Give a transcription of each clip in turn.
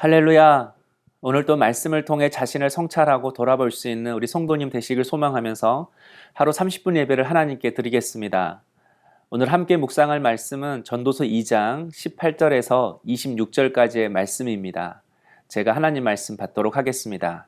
할렐루야! 오늘 또 말씀을 통해 자신을 성찰하고 돌아볼 수 있는 우리 성도님 되시길 소망하면서 하루 30분 예배를 하나님께 드리겠습니다. 오늘 함께 묵상할 말씀은 전도서 2장 18절에서 26절까지의 말씀입니다. 제가 하나님 말씀 받도록 하겠습니다.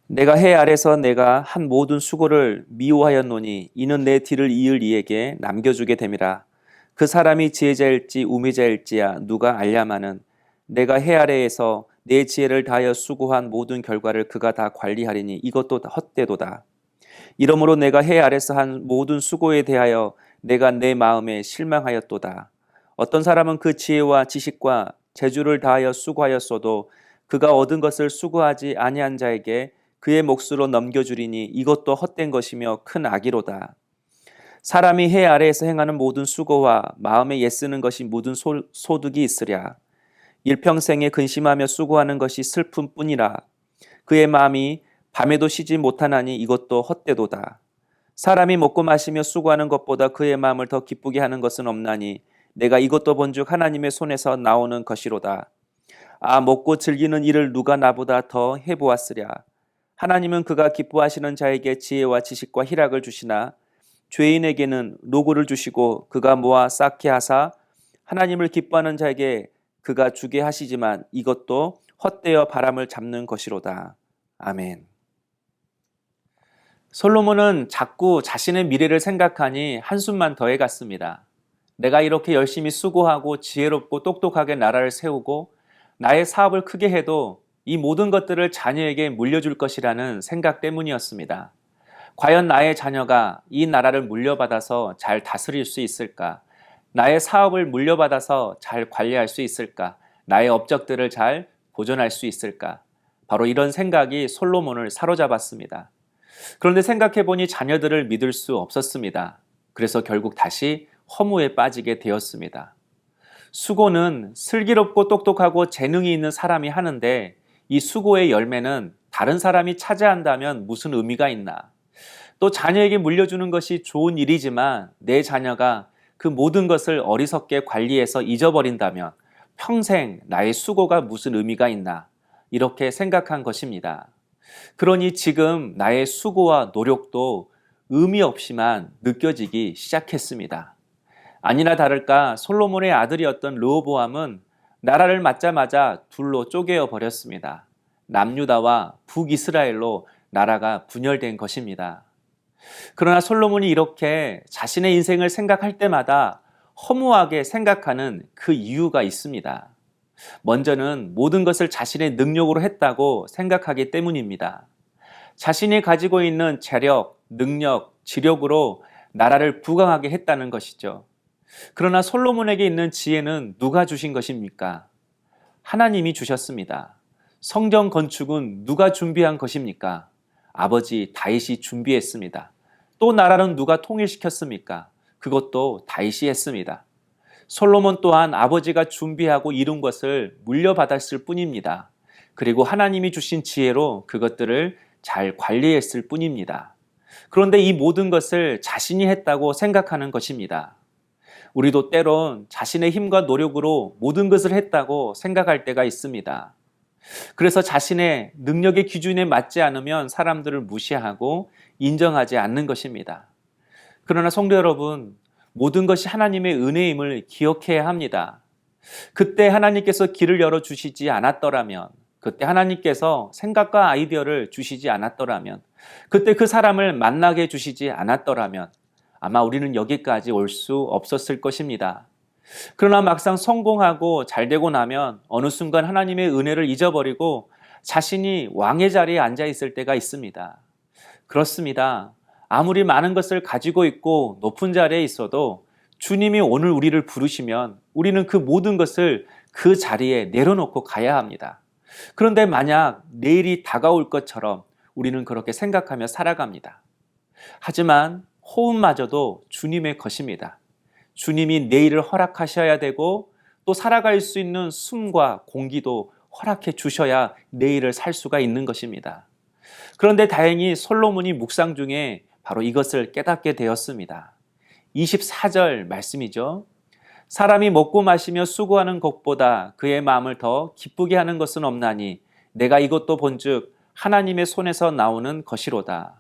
내가 해 아래서 내가 한 모든 수고를 미워하였노니 이는 내 뒤를 이을 이에게 남겨주게 됨이라. 그 사람이 지혜자일지 우매자일지야 누가 알랴마는 내가 해 아래에서 내 지혜를 다하여 수고한 모든 결과를 그가 다 관리하리니 이것도 헛되도다. 이러므로 내가 해 아래서 한 모든 수고에 대하여 내가 내 마음에 실망하였도다. 어떤 사람은 그 지혜와 지식과 재주를 다하여 수고하였어도 그가 얻은 것을 수고하지 아니한 자에게 그의 몫으로 넘겨주리니 이것도 헛된 것이며 큰 악이로다. 사람이 해 아래에서 행하는 모든 수고와 마음에 애쓰는 것이 묻은 소득이 있으랴. 일평생에 근심하며 수고하는 것이 슬픔뿐이라. 그의 마음이 밤에도 쉬지 못하나니 이것도 헛되도다. 사람이 먹고 마시며 수고하는 것보다 그의 마음을 더 기쁘게 하는 것은 없나니 내가 이것도 본즉 하나님의 손에서 나오는 것이로다. 아, 먹고 즐기는 일을 누가 나보다 더 해보았으랴. 하나님은 그가 기뻐하시는 자에게 지혜와 지식과 희락을 주시나 죄인에게는 노고를 주시고 그가 모아 쌓게 하사 하나님을 기뻐하는 자에게 그가 주게 하시지만 이것도 헛되어 바람을 잡는 것이로다. 아멘. 솔로몬은 자꾸 자신의 미래를 생각하니 한숨만 더해갔습니다. 내가 이렇게 열심히 수고하고 지혜롭고 똑똑하게 나라를 세우고 나의 사업을 크게 해도 이 모든 것들을 자녀에게 물려줄 것이라는 생각 때문이었습니다. 과연 나의 자녀가 이 나라를 물려받아서 잘 다스릴 수 있을까? 나의 사업을 물려받아서 잘 관리할 수 있을까? 나의 업적들을 잘 보존할 수 있을까? 바로 이런 생각이 솔로몬을 사로잡았습니다. 그런데 생각해보니 자녀들을 믿을 수 없었습니다. 그래서 결국 다시 허무에 빠지게 되었습니다. 수고는 슬기롭고 똑똑하고 재능이 있는 사람이 하는데 이 수고의 열매는 다른 사람이 차지한다면 무슨 의미가 있나? 또 자녀에게 물려주는 것이 좋은 일이지만 내 자녀가 그 모든 것을 어리석게 관리해서 잊어버린다면 평생 나의 수고가 무슨 의미가 있나? 이렇게 생각한 것입니다. 그러니 지금 나의 수고와 노력도 의미 없이만 느껴지기 시작했습니다. 아니나 다를까 솔로몬의 아들이었던 르호보암은 나라를 맡자마자 둘로 쪼개어 버렸습니다. 남유다와 북이스라엘로 나라가 분열된 것입니다. 그러나 솔로몬이 이렇게 자신의 인생을 생각할 때마다 허무하게 생각하는 그 이유가 있습니다. 먼저는 모든 것을 자신의 능력으로 했다고 생각하기 때문입니다. 자신이 가지고 있는 재력, 능력, 지력으로 나라를 부강하게 했다는 것이죠. 그러나 솔로몬에게 있는 지혜는 누가 주신 것입니까? 하나님이 주셨습니다. 성전 건축은 누가 준비한 것입니까? 아버지 다윗이 준비했습니다. 또 나라는 누가 통일시켰습니까? 그것도 다윗이 했습니다. 솔로몬 또한 아버지가 준비하고 이룬 것을 물려받았을 뿐입니다. 그리고 하나님이 주신 지혜로 그것들을 잘 관리했을 뿐입니다. 그런데 이 모든 것을 자신이 했다고 생각하는 것입니다. 우리도 때론 자신의 힘과 노력으로 모든 것을 했다고 생각할 때가 있습니다. 그래서 자신의 능력의 기준에 맞지 않으면 사람들을 무시하고 인정하지 않는 것입니다. 그러나 성도 여러분, 모든 것이 하나님의 은혜임을 기억해야 합니다. 그때 하나님께서 길을 열어주시지 않았더라면, 그때 하나님께서 생각과 아이디어를 주시지 않았더라면, 그때 그 사람을 만나게 해주시지 않았더라면 아마 우리는 여기까지 올 수 없었을 것입니다. 그러나 막상 성공하고 잘 되고 나면 어느 순간 하나님의 은혜를 잊어버리고 자신이 왕의 자리에 앉아 있을 때가 있습니다. 그렇습니다. 아무리 많은 것을 가지고 있고 높은 자리에 있어도 주님이 오늘 우리를 부르시면 우리는 그 모든 것을 그 자리에 내려놓고 가야 합니다. 그런데 만약 내일이 다가올 것처럼 우리는 그렇게 생각하며 살아갑니다. 하지만 호흡마저도 주님의 것입니다. 주님이 내일을 허락하셔야 되고 또 살아갈 수 있는 숨과 공기도 허락해 주셔야 내일을 살 수가 있는 것입니다. 그런데 다행히 솔로몬이 묵상 중에 바로 이것을 깨닫게 되었습니다. 24절 말씀이죠. 사람이 먹고 마시며 수고하는 것보다 그의 마음을 더 기쁘게 하는 것은 없나니 내가 이것도 본즉 하나님의 손에서 나오는 것이로다.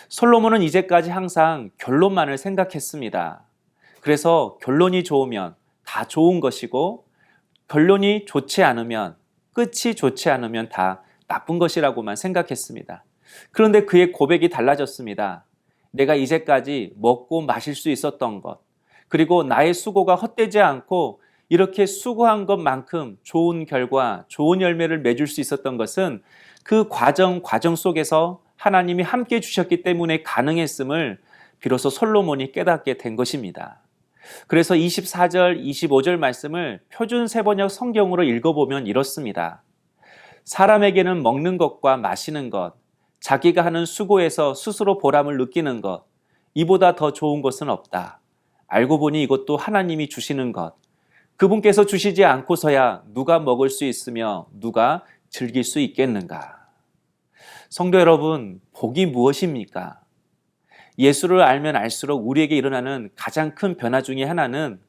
솔로몬은 이제까지 항상 결론만을 생각했습니다. 그래서 결론이 좋으면 다 좋은 것이고 결론이 좋지 않으면, 끝이 좋지 않으면 다 나쁜 것이라고만 생각했습니다. 그런데 그의 고백이 달라졌습니다. 내가 이제까지 먹고 마실 수 있었던 것, 그리고 나의 수고가 헛되지 않고 이렇게 수고한 것만큼 좋은 결과, 좋은 열매를 맺을 수 있었던 것은 그 과정 속에서 하나님이 함께 주셨기 때문에 가능했음을 비로소 솔로몬이 깨닫게 된 것입니다. 그래서 24절, 25절 말씀을 표준 세번역 성경으로 읽어보면 이렇습니다. 사람에게는 먹는 것과 마시는 것, 자기가 하는 수고에서 스스로 보람을 느끼는 것, 이보다 더 좋은 것은 없다. 알고 보니 이것도 하나님이 주시는 것, 그분께서 주시지 않고서야 누가 먹을 수 있으며 누가 즐길 수 있겠는가. 성도 여러분, 복이 무엇입니까? 예수를 알면 알수록 우리에게 일어나는 가장 큰 변화 중에 하나는,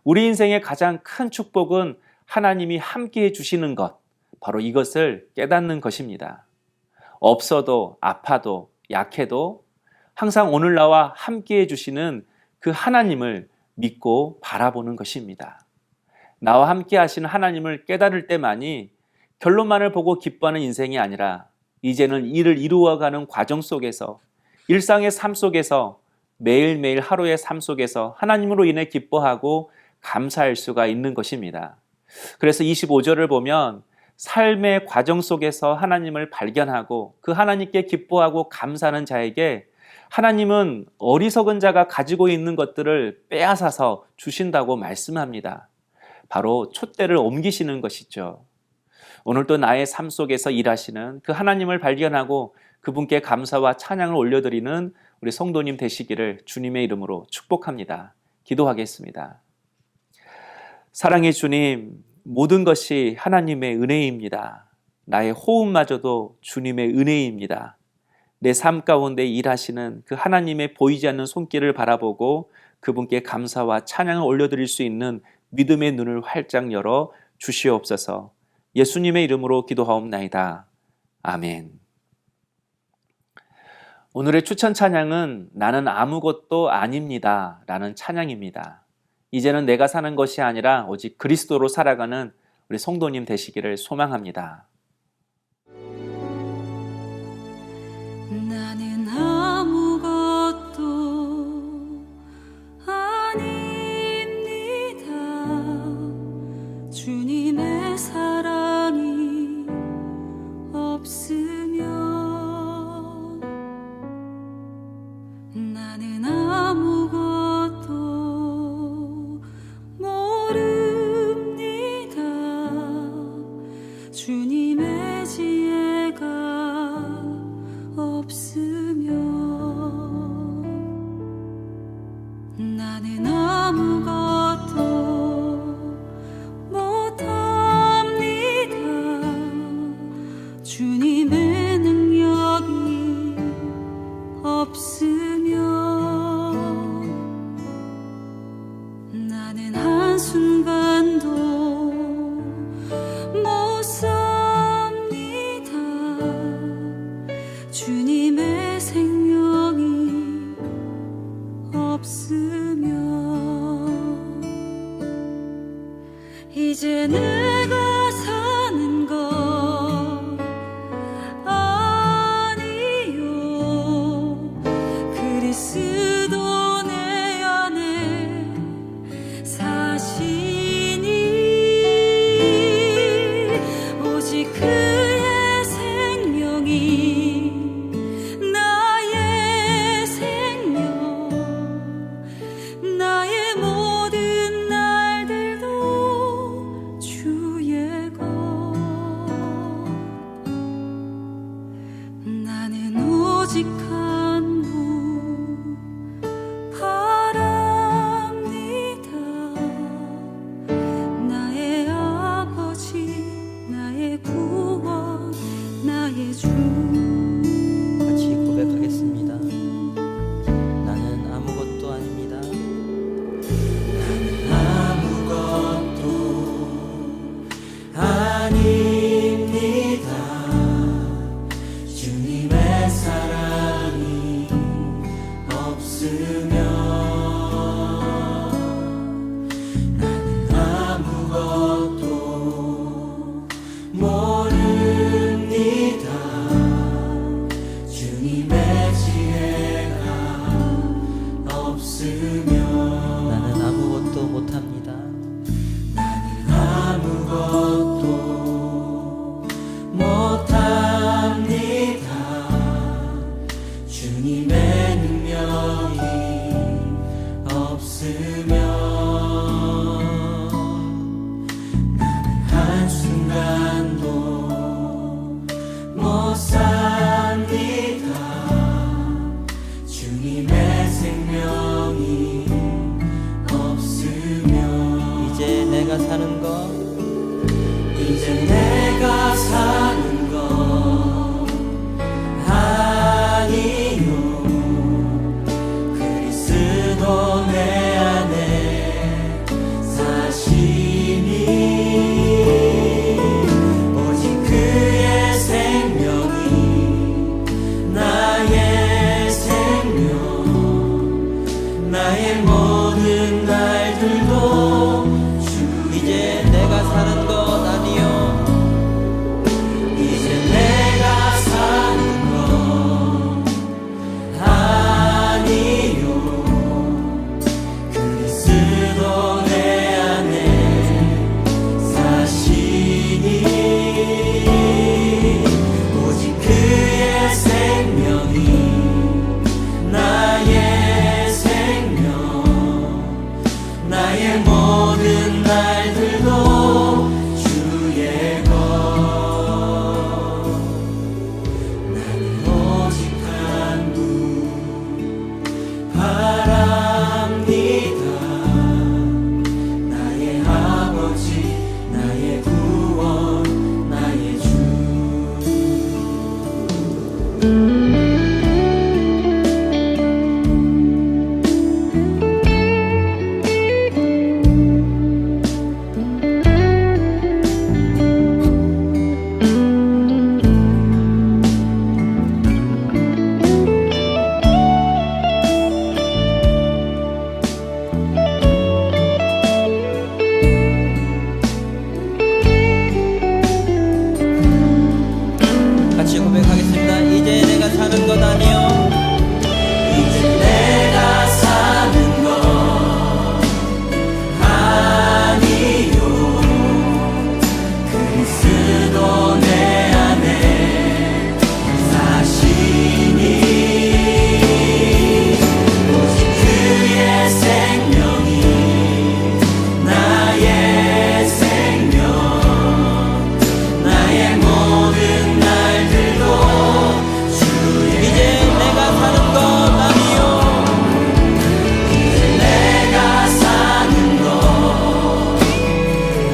우리 인생의 가장 큰 축복은 하나님이 함께해 주시는 것, 바로 이것을 깨닫는 것입니다. 없어도, 아파도, 약해도 항상 오늘 나와 함께해 주시는 그 하나님을 믿고 바라보는 것입니다. 나와 함께 하시는 하나님을 깨달을 때만이 결론만을 보고 기뻐하는 인생이 아니라 이제는 이를 이루어가는 과정 속에서, 일상의 삶 속에서, 매일매일 하루의 삶 속에서 하나님으로 인해 기뻐하고 감사할 수가 있는 것입니다. 그래서 25절을 보면 삶의 과정 속에서 하나님을 발견하고 그 하나님께 기뻐하고 감사하는 자에게 하나님은 어리석은 자가 가지고 있는 것들을 빼앗아서 주신다고 말씀합니다. 바로 촛대를 옮기시는 것이죠. 오늘도 나의 삶 속에서 일하시는 그 하나님을 발견하고 그분께 감사와 찬양을 올려드리는 우리 성도님 되시기를 주님의 이름으로 축복합니다. 기도하겠습니다. 사랑의 주님, 모든 것이 하나님의 은혜입니다. 나의 호흡마저도 주님의 은혜입니다. 내 삶 가운데 일하시는 그 하나님의 보이지 않는 손길을 바라보고 그분께 감사와 찬양을 올려드릴 수 있는 믿음의 눈을 활짝 열어 주시옵소서. 예수님의 이름으로 기도하옵나이다. 아멘. 오늘의 추천 찬양은 나는 아무것도 아닙니다 라는 찬양입니다. 이제는 내가 사는 것이 아니라 오직 그리스도로 살아가는 우리 성도님 되시기를 소망합니다. 나는 아무것도 아닙니다. 주님의 사랑이 없으면 나는 아무것도 모릅니다. 주님의 지혜가 없으면 나는 아무것도 못합니다. 주님의 능력이 없으면 나는 한순간도 못 삽니다. 주님의 생명이 없으면 이제 내가 사는 것 아니요 그리스도 내 안에 사시니 오직 그의 생명이 나의 생명 나의 모든 날들도 주의 사는 것 이제 내가 사는 것 아니요 그리스도 내 안에 사시니 오직 그의 생명이 나의 생명 나의 모든 날들도 이제 내가 사는 것 아니요 이제 내가 사는 것 아니요 그리스도 내 안에 사시니 오직 그의 생명이 나의 생명 나의 모든 날들도 주의 것 나는 오직 한 분 바랍니다 나의 아버지 나의 구원 나의 주 같이 고백하겠습니다. 이제 내가 사는 것 아니요 이제 내가 사는 것 아니요 그리스도 내 안에 사시니 오직 그의 생명이 나의 생명 나의 모든 날들도 주의 이제 내가 사는 것 아니요 이제 내가 사는 것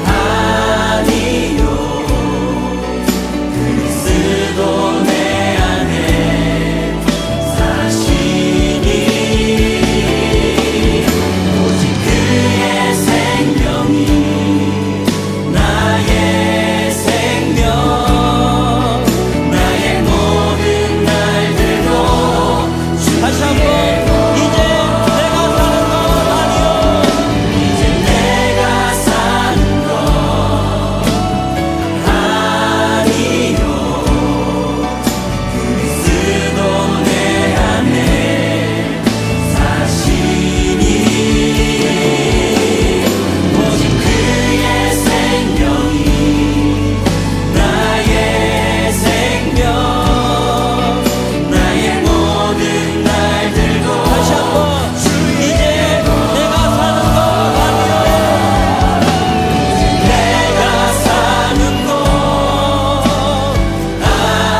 아니요 그리스도 내 안에 사시니 오직 그의 생명이 나의 생명 나의 모든 날들도 다시 한번 이제 내가 사는 것 아니요 이제 내가 사는 것 아니요 그리스도 내 안에 사시니 오직 그의 생명이 나의 생명 나의 모든 날들도 다시 한번 이제 내가 사는 것 아니요 내가 사는 것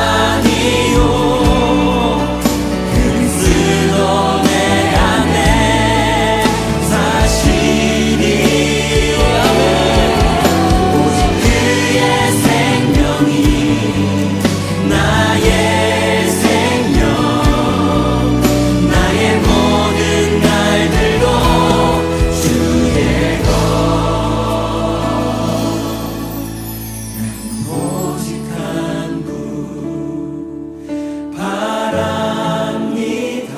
아니요 그리스도 내 안에 사시니 오직 그의 생명이 나의 생명 나의 모든 날들도 주의 것 오직 한 분 바랍니다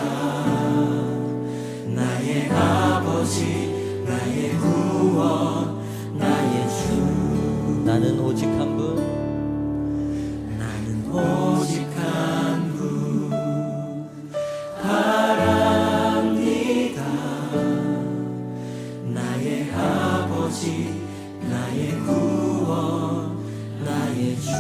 나의 아버지 나의 구원 나의 주 나는 오직 한 분 나는 오직 한 분 바랍니다 나의 아버지 나의 구원 나의 주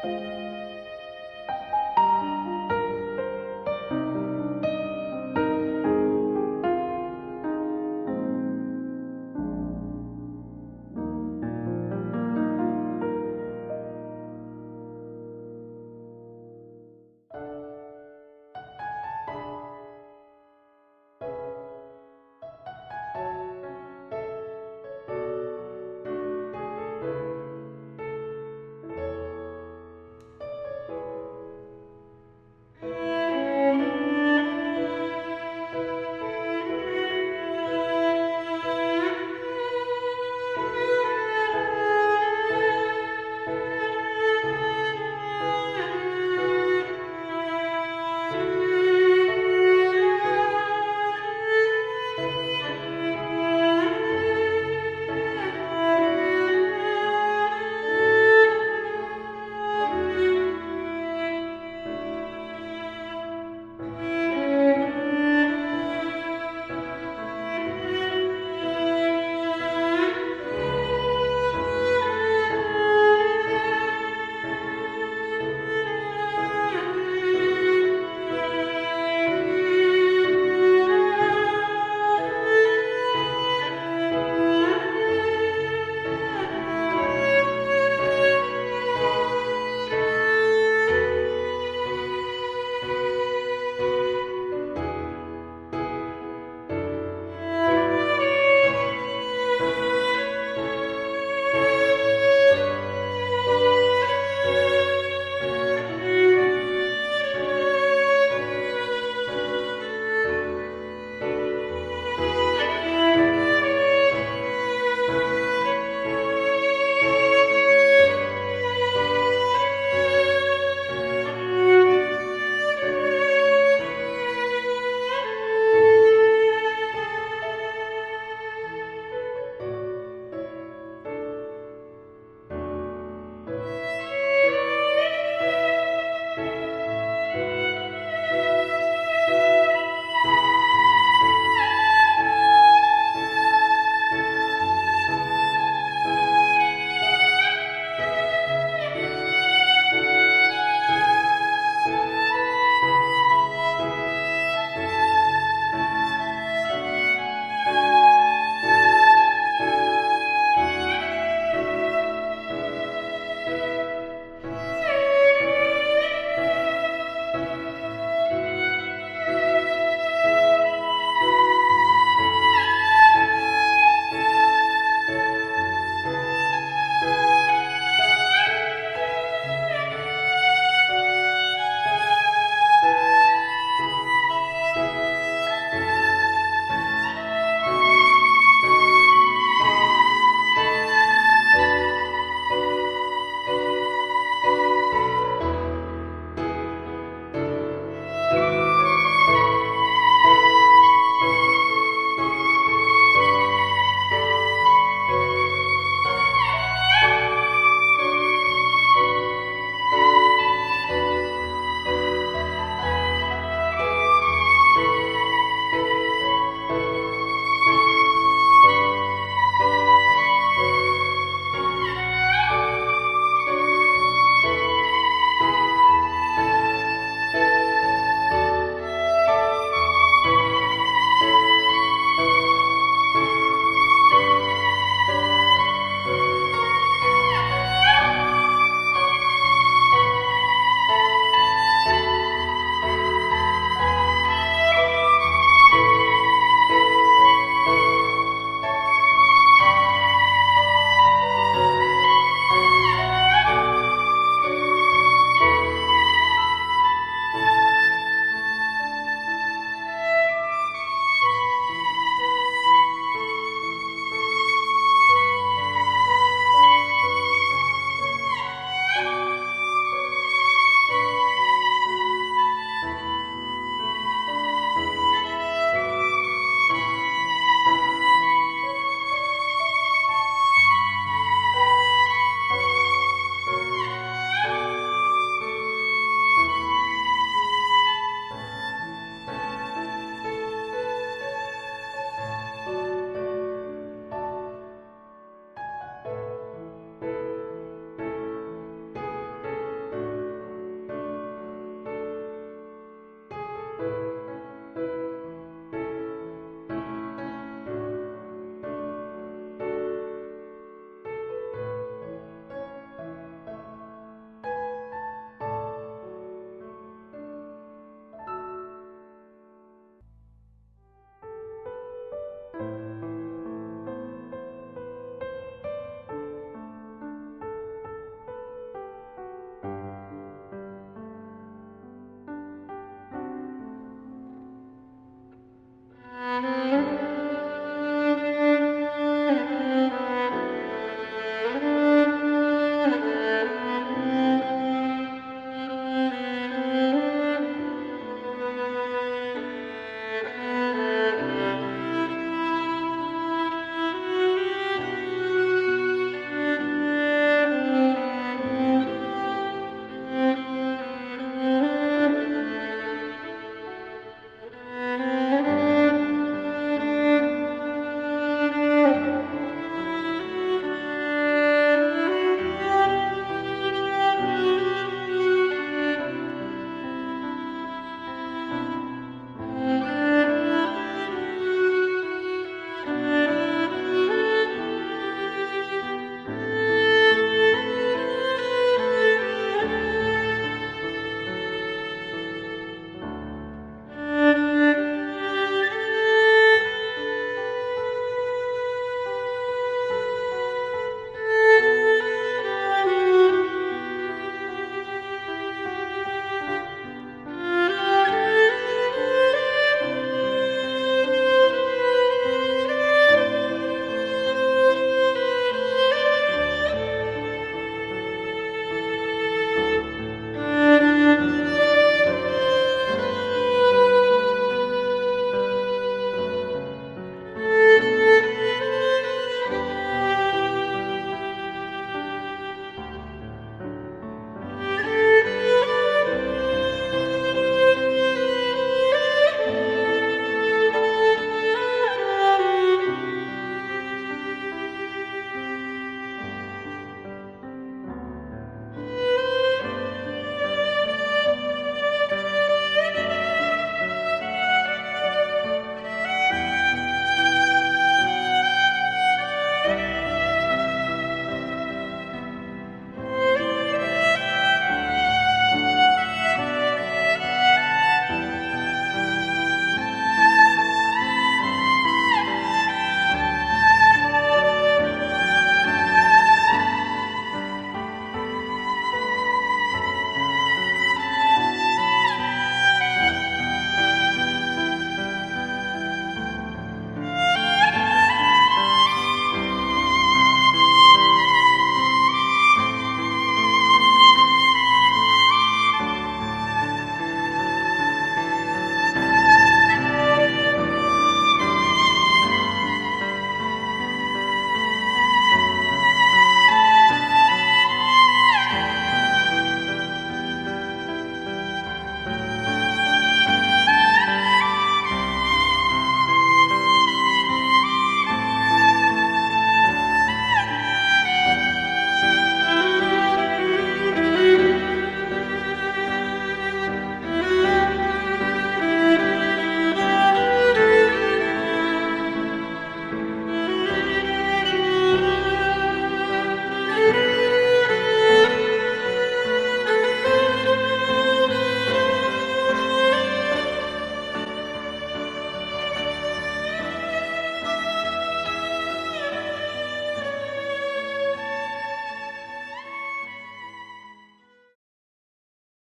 주